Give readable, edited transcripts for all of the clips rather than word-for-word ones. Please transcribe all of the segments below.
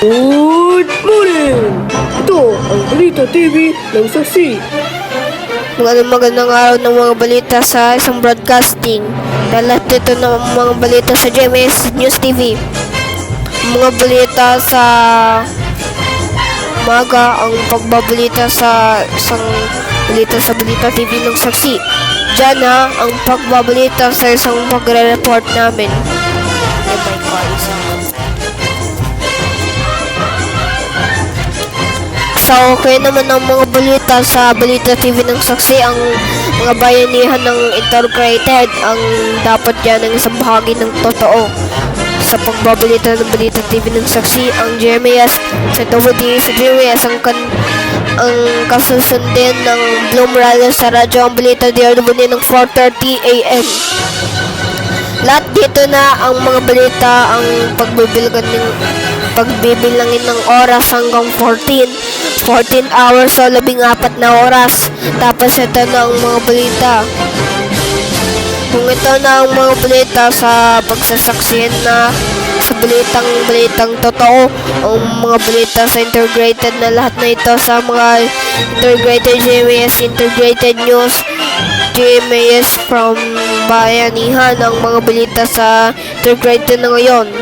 Good morning! Ito ang Balita TV ng Saksi. Magandang araw ng mga balita sa isang broadcasting. Lahat dito ng mga balita sa GMS News TV. Mga balita sa umaga, ang pagbabalita sa isang balita sa Balita TV ng Saksi. Diyan na ang pagbabalita sa isang pagre-report namin. So, okay naman ang mga balita sa Balita TV ng Saksi. Ang mga bayanihan ng integrated ang dapat yan ng isang bahagi ng totoo. Sa pagbabalita ng Balita TV ng Saksi, ang GMS sa WD sa GMS ang kasusundin ng Bloom Radio sa radyo ang balita DRW ng 4:30 AM. Lahat dito na ang mga balita ang pagbibilangin ng oras hanggang 14 hours o 14 na oras. Tapos ito na ang mga balita. Kung ito na ang mga balita sa pagsasaksihan na sa balitang totoo, ang mga balita sa integrated na lahat na ito sa mga integrated GMS, integrated news, GMS from bayanihan, ang mga balita sa integrated na ngayon.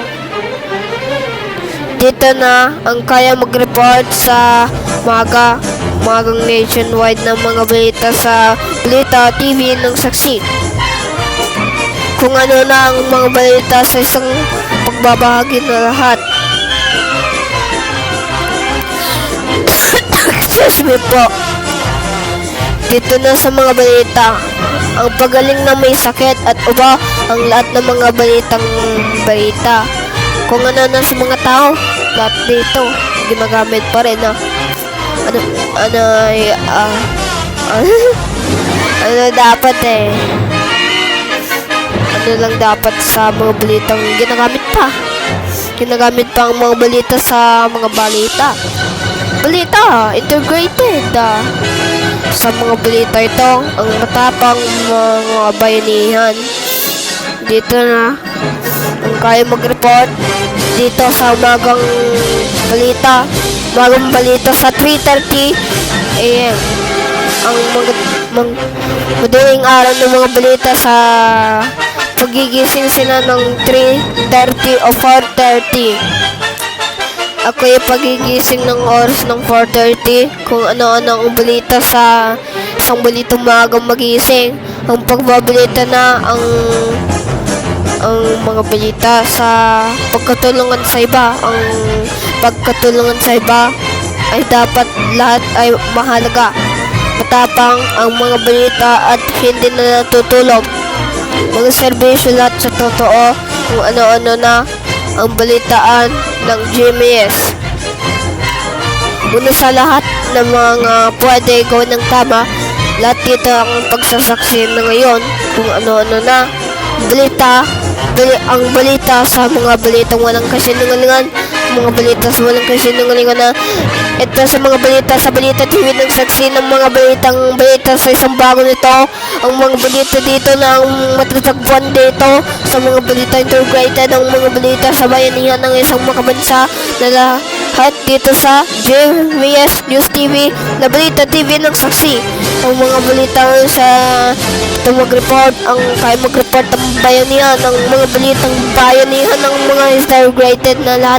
Dito na ang kaya mag-report sa magang nationwide ng mga balita sa Balita TV ng Saksi. Kung ano na ang mga balita sa isang pagbabahagi na lahat. Excuse me po. Dito na sa mga balita, ang pagaling na may sakit at uba ang lahat ng mga balita. Kung ano na sa mga tao, lahat dito ginagamit pa rin. Ano dapat ano lang dapat sa mga balitang ginagamit pa ang mga balita sa mga balita integrated sa mga balita ito ang matapang mga bayanihan. Dito na ang kaya mag-report dito sa umagang balita sa 3:30 AM. Ang madaling araw ng mga balita sa pagigising sila ng 3:30 o 4:30. Ako yung pagigising ng oras ng 4:30 kung ano-ano ang balita sa isang balita umagang magising. Ang pagbabalita na ang mga balita sa pagkatulungan sa iba. Ang pagkatulungan sa iba ay dapat lahat ay mahalaga. Matapang ang mga balita at hindi na natutulog. Mga serbisyo lahat sa totoo kung ano-ano na ang balitaan ng GMS. Una sa lahat ng mga pwede gawin ng tama, lahat dito ang pagsasaksi na ngayon kung ano-ano na ang balita sa mga balitang walang kasinungalingan, mga balita sa walang kasinungalingan na ito sa mga balita sa Balita TV ng Saksi ng mga balita sa isang bago nito, ang mga balita dito na ang matatagpuan dito sa mga balita integrated, ang mga balita sa bayanihan ng isang makabansa na lahat dito sa GMS News TV na Balita TV ng Saksi. Ang mga balita sa ito mag-report, ang kaya mag-report ang bayanihan, ang mga balitang bayanihan ng mga integrated na lahat